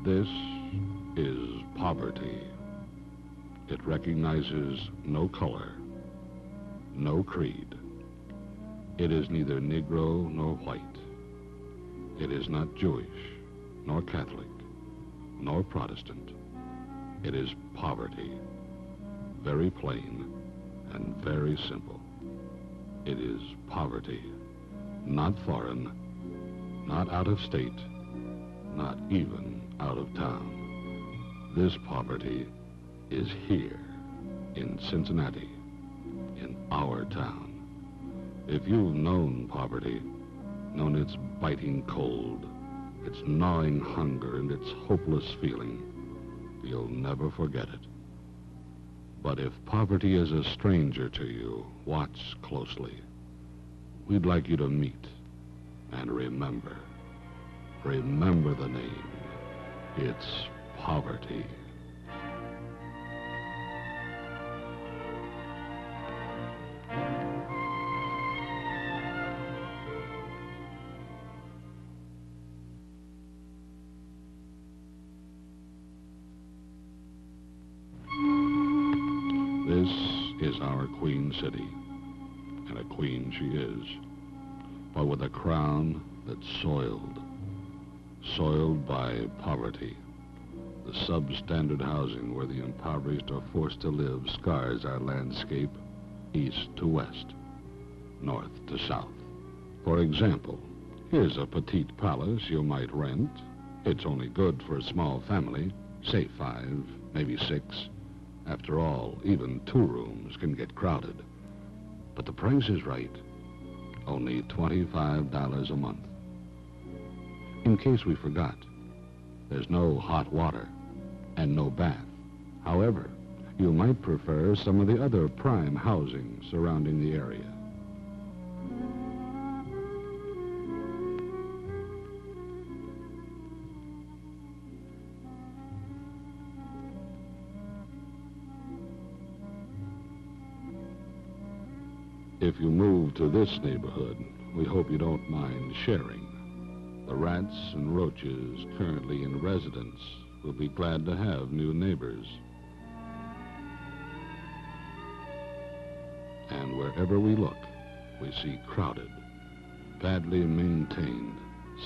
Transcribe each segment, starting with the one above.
This is poverty. It recognizes no color, no creed. It is neither Negro nor white. It is not Jewish, nor Catholic, nor Protestant. It is poverty, very plain and very simple. It is poverty, not foreign, not out of state, not even out of town. This poverty is here in Cincinnati, in our town. If you've known poverty, known its biting cold, its gnawing hunger, and its hopeless feeling, you'll never forget it. But if poverty is a stranger to you, watch closely. We'd like you to meet and remember. Remember the name. It's poverty. This is our Queen City, and a queen she is, but with a crown that's soiled by poverty. The substandard housing where the impoverished are forced to live scars our landscape east to west, north to south. For example, here's a petite palace you might rent. It's only good for a small family, say 5, maybe 6. After all, even 2 rooms can get crowded. But the price is right. Only $25 a month. In case we forgot, there's no hot water and no bath. However, you might prefer some of the other prime housing surrounding the area. If you move to this neighborhood, we hope you don't mind sharing. The rats and roaches currently in residence will be glad to have new neighbors. And wherever we look, we see crowded, badly maintained,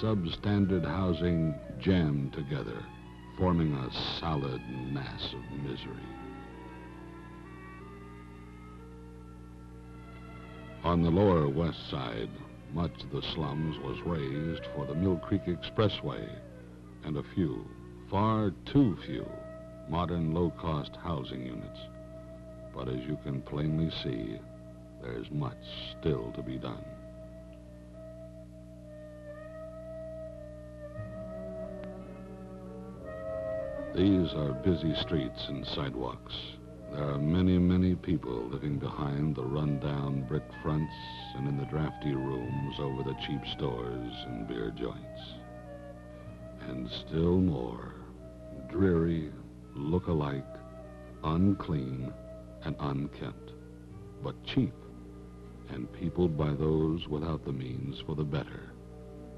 substandard housing jammed together, forming a solid mass of misery. On the lower west side, much of the slums was raised for the Mill Creek Expressway and a few, far too few, modern low-cost housing units. But as you can plainly see, there's much still to be done. These are busy streets and sidewalks. There are many, many people living behind the run-down brick fronts and in the drafty rooms over the cheap stores and beer joints. And still more, dreary, look-alike, unclean, and unkempt, but cheap, and peopled by those without the means for the better,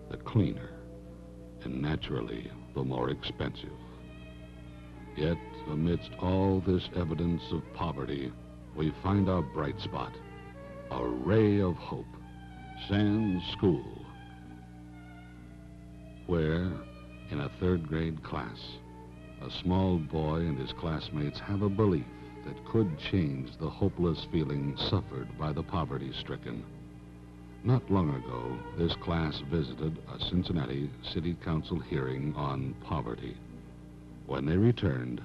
the cleaner, and naturally the more expensive. Yet, amidst all this evidence of poverty, we find our bright spot, a ray of hope, Sands School, where, in a 3rd grade class, a small boy and his classmates have a belief that could change the hopeless feeling suffered by the poverty-stricken. Not long ago, this class visited a Cincinnati City Council hearing on poverty. When they returned,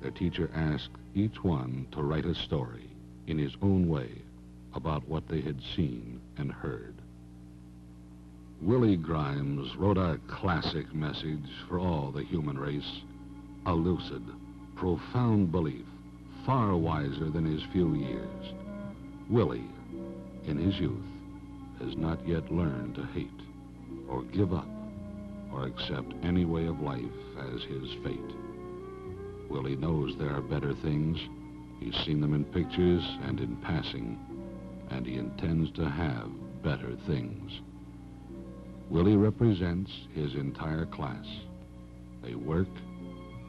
their teacher asked each one to write a story in his own way about what they had seen and heard. Willie Grimes wrote a classic message for all the human race, a lucid, profound belief, far wiser than his few years. Willie, in his youth, has not yet learned to hate or give up or accept any way of life as his fate. Willie knows there are better things. He's seen them in pictures and in passing, and he intends to have better things. Willie represents his entire class. They work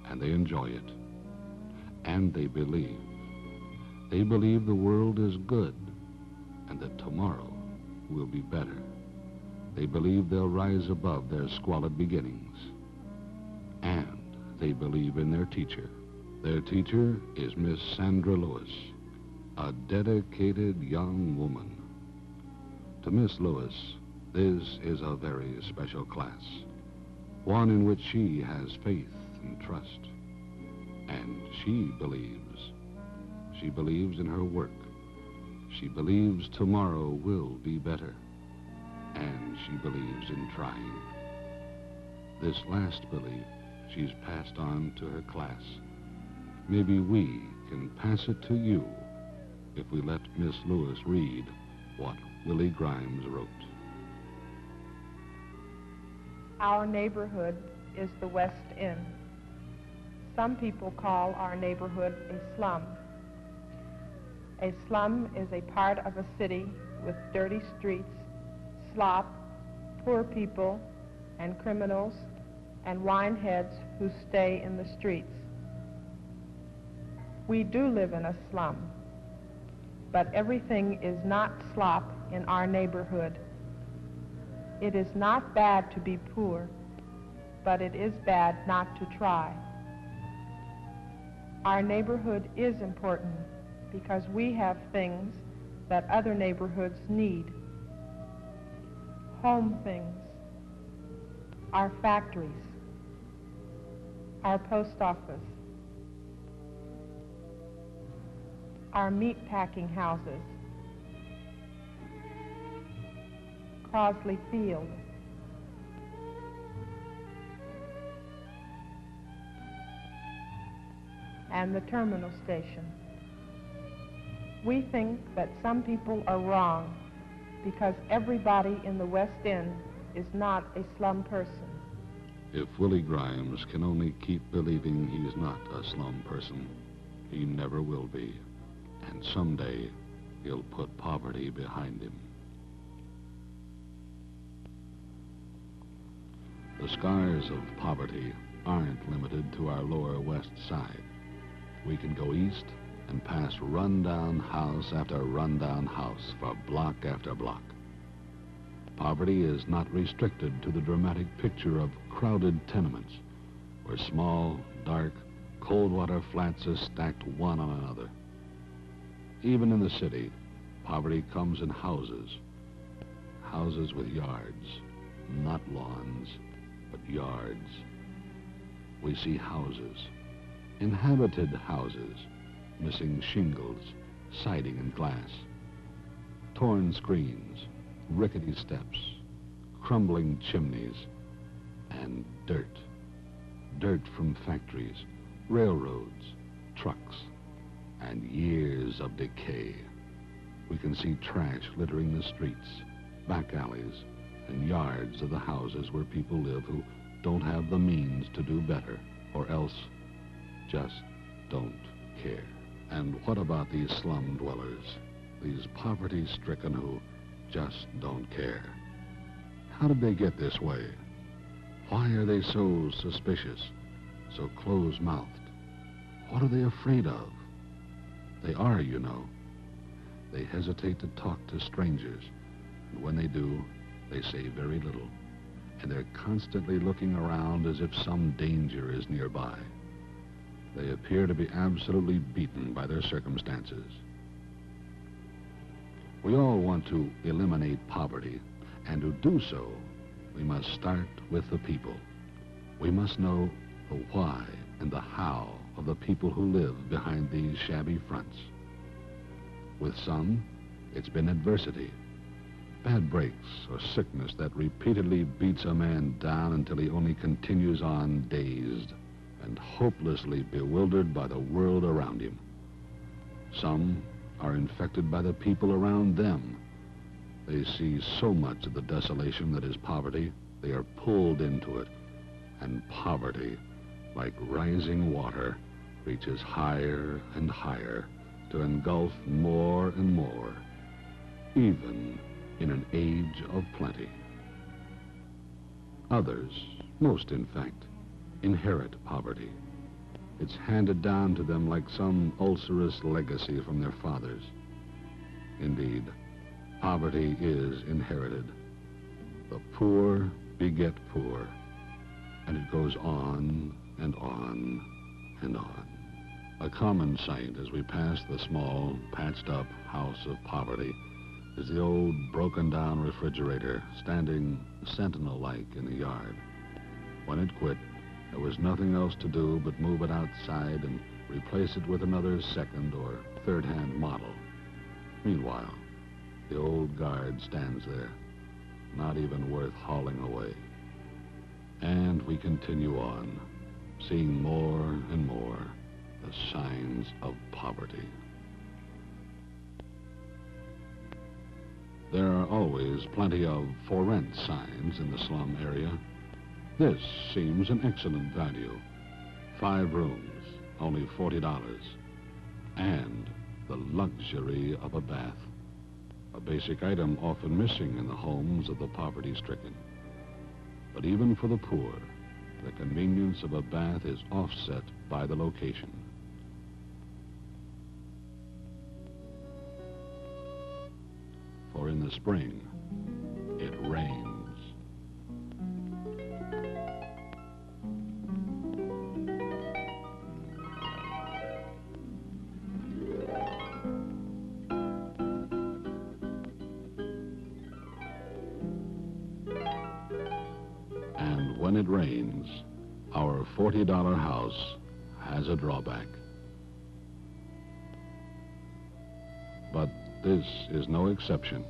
and they enjoy it. And they believe. They believe the world is good and that tomorrow will be better. They believe they'll rise above their squalid beginnings. And they believe in their teacher. Their teacher is Miss Sandra Lewis, a dedicated young woman. To Miss Lewis, this is a very special class, one in which she has faith and trust. And she believes. She believes in her work. She believes tomorrow will be better. And she believes in trying. This last belief she's passed on to her class. Maybe we can pass it to you if we let Miss Lewis read what Willie Grimes wrote. Our neighborhood is the West End. Some people call our neighborhood a slum. A slum is a part of a city with dirty streets, slop, poor people, and criminals, and wineheads who stay in the streets. We do live in a slum, but everything is not slop in our neighborhood. It is not bad to be poor, but it is bad not to try. Our neighborhood is important because we have things that other neighborhoods need. Home things, our factories, our post office, our meat packing houses, Crosley Field, and the terminal station. We think that some people are wrong because everybody in the West End is not a slum person. If Willie Grimes can only keep believing he's not a slum person, he never will be. And someday, he'll put poverty behind him. The scars of poverty aren't limited to our lower west side. We can go east and pass rundown house after rundown house for block after block. Poverty is not restricted to the dramatic picture of crowded tenements where small, dark, cold water flats are stacked one on another. Even in the city, poverty comes in houses. Houses with yards, not lawns, but yards. We see houses, inhabited houses, missing shingles, siding and glass, torn screens, rickety steps, crumbling chimneys, and dirt. Dirt from factories, railroads, trucks, and years of decay. We can see trash littering the streets, back alleys, and yards of the houses where people live who don't have the means to do better, or else just don't care. And what about these slum dwellers, these poverty-stricken who just don't care? How did they get this way? Why are they so suspicious, so close-mouthed? What are they afraid of? They are, you know. They hesitate to talk to strangers, and when they do, they say very little, and they're constantly looking around as if some danger is nearby. They appear to be absolutely beaten by their circumstances. We all want to eliminate poverty, and to do so, we must start with the people. We must know the why and the how of the people who live behind these shabby fronts. With some, it's been adversity, bad breaks or sickness that repeatedly beats a man down until he only continues on dazed and hopelessly bewildered by the world around him. Some are infected by the people around them. They see so much of the desolation that is poverty, they are pulled into it, and poverty, like rising water, reaches higher and higher to engulf more and more, even in an age of plenty. Others, most in fact, inherit poverty. It's handed down to them like some ulcerous legacy from their fathers. Indeed, poverty is inherited. The poor beget poor, and it goes on and on and on. A common sight as we pass the small, patched-up house of poverty is the old, broken-down refrigerator standing sentinel-like in the yard. When it quit, there was nothing else to do but move it outside and replace it with another second or third-hand model. Meanwhile, the old guard stands there, not even worth hauling away. And we continue on, seeing more and more the signs of poverty. There are always plenty of for rent signs in the slum area. This seems an excellent value. 5 rooms, only $40. And the luxury of a bath, a basic item often missing in the homes of the poverty-stricken. But even for the poor, the convenience of a bath is offset by the location. For in the spring, it rains. And when it rains, our $40 house has a drawback. But this is no exception.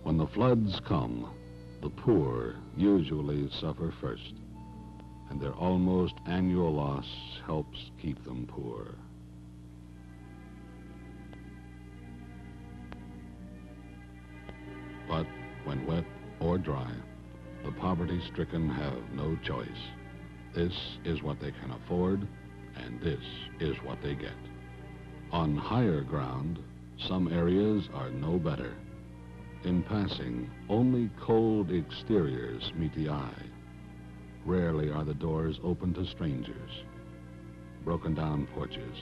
When the floods come, the poor usually suffer first, and their almost annual loss helps keep them poor. But when wet or dry, the poverty-stricken have no choice. This is what they can afford, and this is what they get. On higher ground, some areas are no better. In passing, only cold exteriors meet the eye. Rarely are the doors open to strangers. Broken-down porches,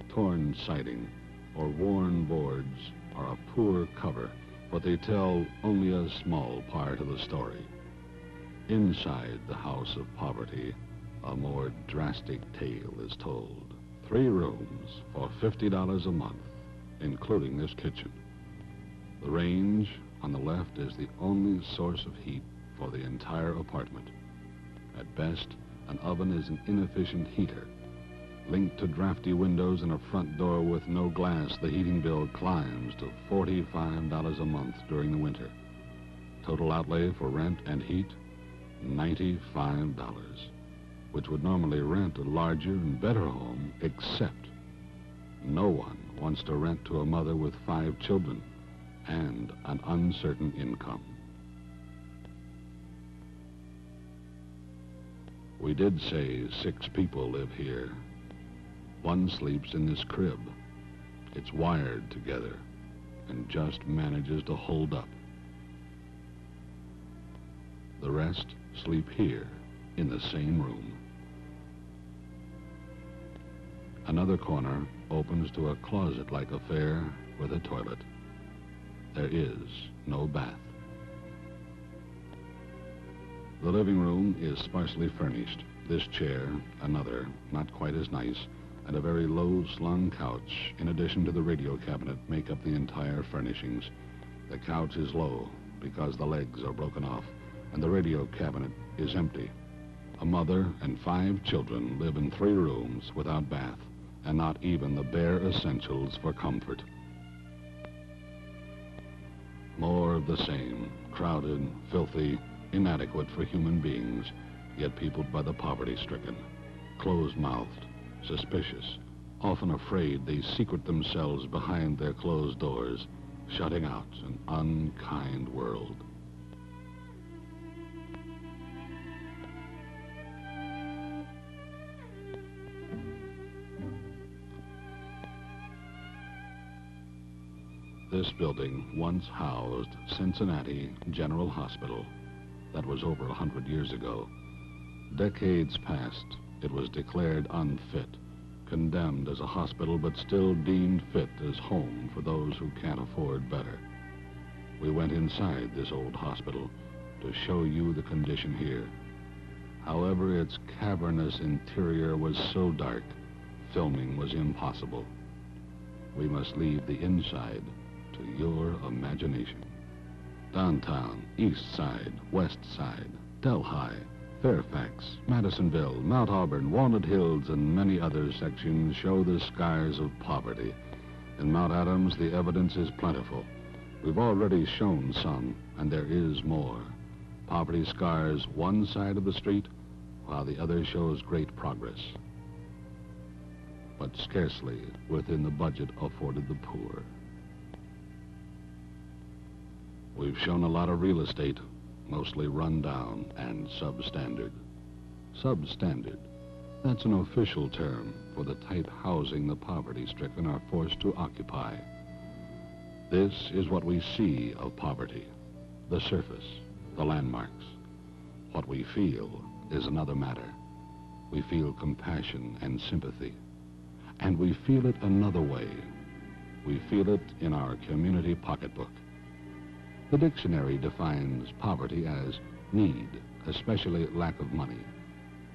torn siding, or worn boards are a poor cover, but they tell only a small part of the story. Inside the house of poverty, a more drastic tale is told. 3 rooms for $50 a month, including this kitchen. The range on the left is the only source of heat for the entire apartment. At best, an oven is an inefficient heater. Linked to drafty windows and a front door with no glass, the heating bill climbs to $45 a month during the winter. Total outlay for rent and heat, $95, which would normally rent a larger and better home, except no one wants to rent to a mother with 5 children and an uncertain income. We did say 6 people live here. One sleeps in this crib. It's wired together and just manages to hold up. The rest sleep here in the same room. Another corner opens to a closet-like affair with a toilet. There is no bath. The living room is sparsely furnished. This chair, another, not quite as nice, and a very low-slung couch, in addition to the radio cabinet, make up the entire furnishings. The couch is low because the legs are broken off, and the radio cabinet is empty. A mother and 5 children live in 3 rooms without bath, and not even the bare essentials for comfort. More of the same, crowded, filthy, inadequate for human beings, yet peopled by the poverty-stricken, closed-mouthed, suspicious, often afraid they secret themselves behind their closed doors, shutting out an unkind world. This building once housed Cincinnati General Hospital. That was over 100 years ago. Decades passed, It was declared unfit, condemned as a hospital, but still deemed fit as home for those who can't afford better. We went inside this old hospital to show you the condition here. However, its cavernous interior was so dark, filming was impossible. We must leave the inside to your imagination. Downtown, East Side, West Side, Delhi, Fairfax, Madisonville, Mount Auburn, Walnut Hills, and many other sections show the scars of poverty. In Mount Adams, the evidence is plentiful. We've already shown some, and there is more. Poverty scars one side of the street, while the other shows great progress, but scarcely within the budget afforded the poor. We've shown a lot of real estate, mostly run down and substandard. Substandard, that's an official term for the type housing the poverty-stricken are forced to occupy. This is what we see of poverty, the surface, the landmarks. What we feel is another matter. We feel compassion and sympathy, and we feel it another way. We feel it in our community pocketbook. The dictionary defines poverty as need, especially lack of money.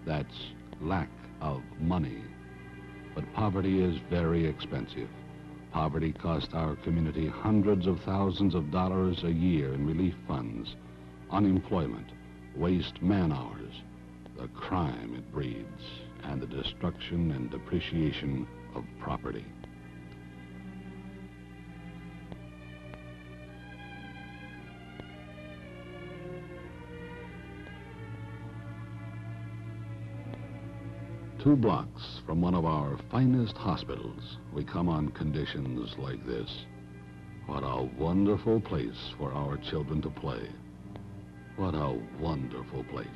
That's lack of money. But poverty is very expensive. Poverty costs our community hundreds of thousands of dollars a year in relief funds, unemployment, waste man-hours, the crime it breeds, and the destruction and depreciation of property. Two blocks from one of our finest hospitals, we come on conditions like this. What a wonderful place for our children to play. What a wonderful place.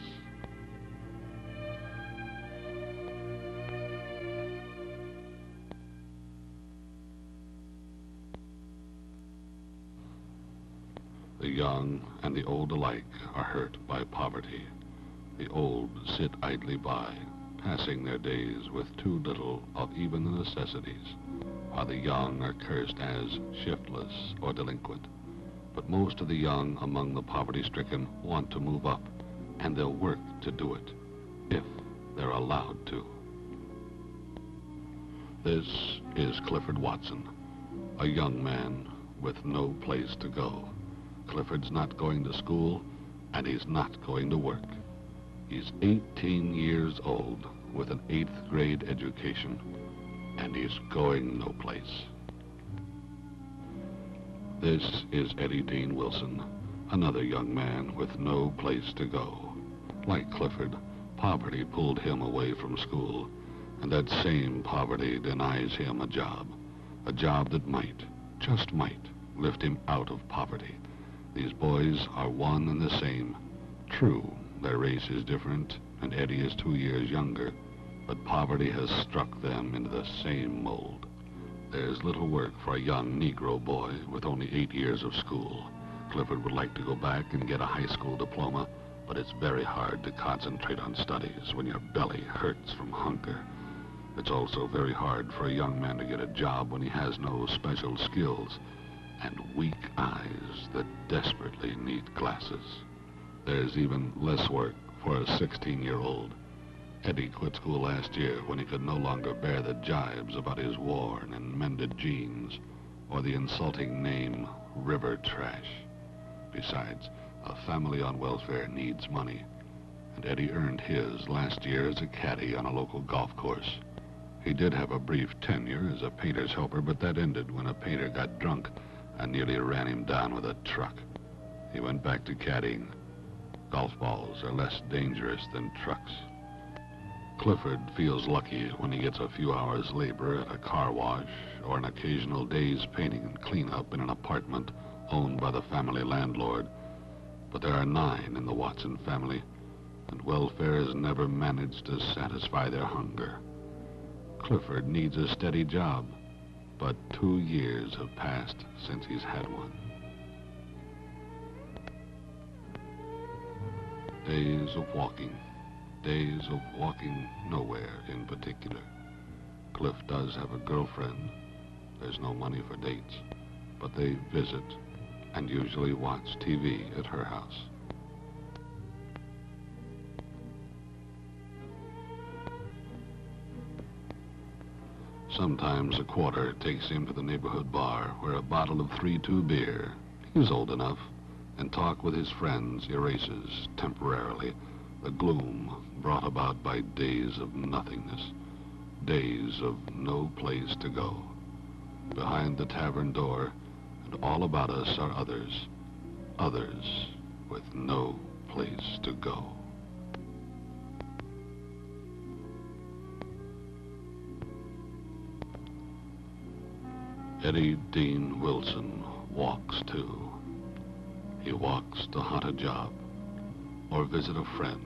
The young and the old alike are hurt by poverty. The old sit idly by, passing their days with too little of even the necessities, while the young are cursed as shiftless or delinquent. But most of the young among the poverty-stricken want to move up, and they'll work to do it, if they're allowed to. This is Clifford Watson, a young man with no place to go. Clifford's not going to school, and he's not going to work. He's 18 years old with an 8th grade education, and he's going no place. This is Eddie Dean Wilson, another young man with no place to go. Like Clifford, poverty pulled him away from school, and that same poverty denies him a job that might, just might, lift him out of poverty. These boys are one and the same. True, their race is different, and Eddie is 2 years younger, but poverty has struck them into the same mold. There's little work for a young Negro boy with only 8 years of school. Clifford would like to go back and get a high school diploma, but it's very hard to concentrate on studies when your belly hurts from hunger. It's also very hard for a young man to get a job when he has no special skills and weak eyes that desperately need glasses. There's even less work for a 16-year-old. Eddie quit school last year when he could no longer bear the jibes about his worn and mended jeans or the insulting name river trash. Besides, a family on welfare needs money, and Eddie earned his last year as a caddy on a local golf course. He did have a brief tenure as a painter's helper, but that ended when a painter got drunk and nearly ran him down with a truck. He went back to caddying. Golf balls are less dangerous than trucks. Clifford feels lucky when he gets a few hours labor at a car wash or an occasional day's painting and cleanup in an apartment owned by the family landlord. But there are 9 in the Watson family, and welfare has never managed to satisfy their hunger. Clifford needs a steady job, but 2 years have passed since he's had one. Days of walking, days of walking nowhere in particular. Cliff does have a girlfriend. There's no money for dates, but they visit and usually watch TV at her house. Sometimes a quarter takes him to the neighborhood bar where a bottle of 3-2 beer, he's old enough, and talk with his friends erases temporarily the gloom brought about by days of nothingness, days of no place to go. Behind the tavern door and all about us are others, others with no place to go. Eddie Dean Wilson walks too. He walks to hunt a job, or visit a friend,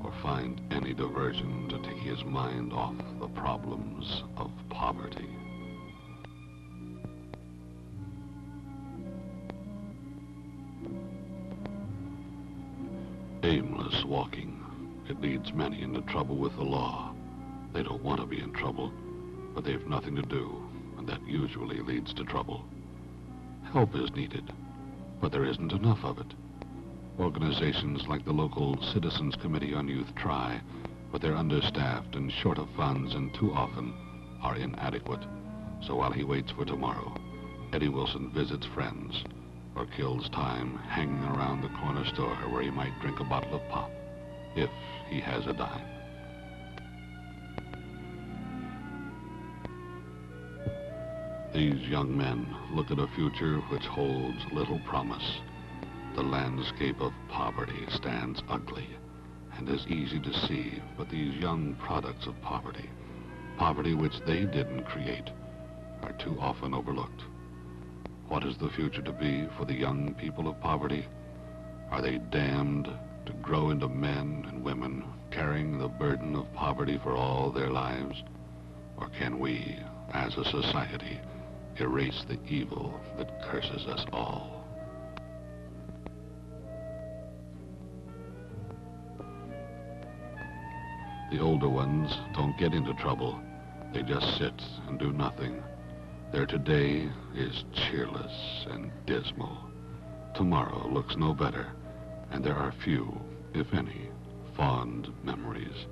or find any diversion to take his mind off the problems of poverty. Aimless walking. It leads many into trouble with the law. They don't want to be in trouble, but they've nothing to do, and that usually leads to trouble. Help is needed, but there isn't enough of it. Organizations like the local Citizens Committee on Youth try, but they're understaffed and short of funds and too often are inadequate. So while he waits for tomorrow, Eddie Wilson visits friends or kills time hanging around the corner store where he might drink a bottle of pop, if he has a dime. These young men look at a future which holds little promise. The landscape of poverty stands ugly and is easy to see, but these young products of poverty, poverty which they didn't create, are too often overlooked. What is the future to be for the young people of poverty? Are they damned to grow into men and women carrying the burden of poverty for all their lives? Or can we, as a society, erase the evil that curses us all? The older ones don't get into trouble. They just sit and do nothing. Their today is cheerless and dismal. Tomorrow looks no better, and there are few, if any, fond memories.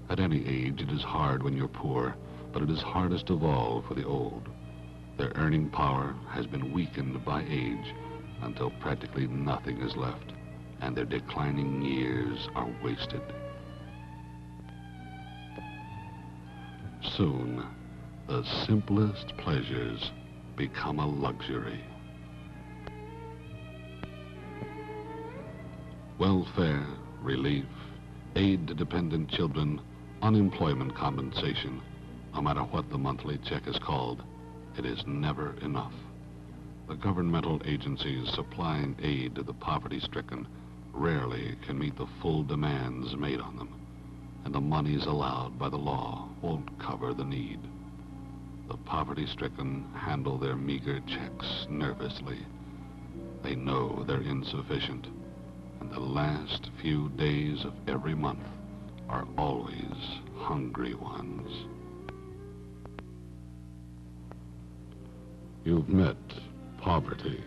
At any age, it is hard when you're poor, but it is hardest of all for the old. Their earning power has been weakened by age until practically nothing is left, and their declining years are wasted. Soon, the simplest pleasures become a luxury. Welfare, relief, aid to dependent children, unemployment compensation, no matter what the monthly check is called, it is never enough. The governmental agencies supplying aid to the poverty-stricken rarely can meet the full demands made on them, and the monies allowed by the law won't cover the need. The poverty-stricken handle their meager checks nervously. They know they're insufficient, and the last few days of every month are always hungry ones. You've met poverty,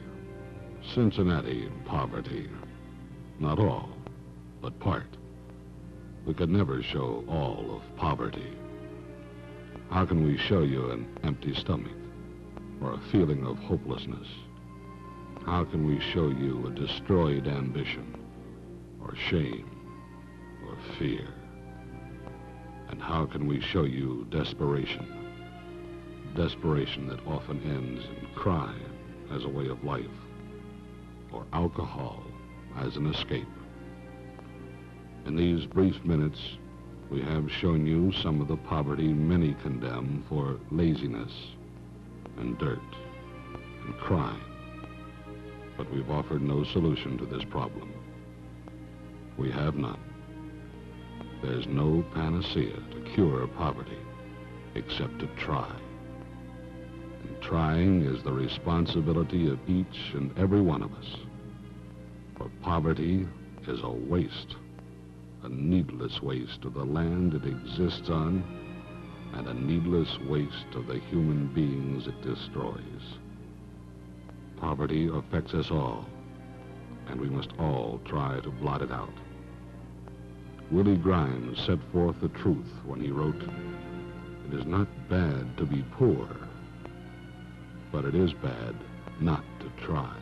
Cincinnati poverty. Not all, but part. We could never show all of poverty. How can we show you an empty stomach or a feeling of hopelessness? How can we show you a destroyed ambition or shame or fear? And how can we show you desperation? Desperation that often ends in crime as a way of life, or alcohol as an escape. In these brief minutes, we have shown you some of the poverty many condemn for laziness and dirt and crime, but we've offered no solution to this problem. We have none. There's no panacea to cure poverty except to try. And trying is the responsibility of each and every one of us. For poverty is a waste a needless waste of the land it exists on, and a needless waste of the human beings it destroys. Poverty affects us all, and we must all try to blot it out. Willie Grimes set forth the truth when he wrote, "It is not bad to be poor, but it is bad not to try."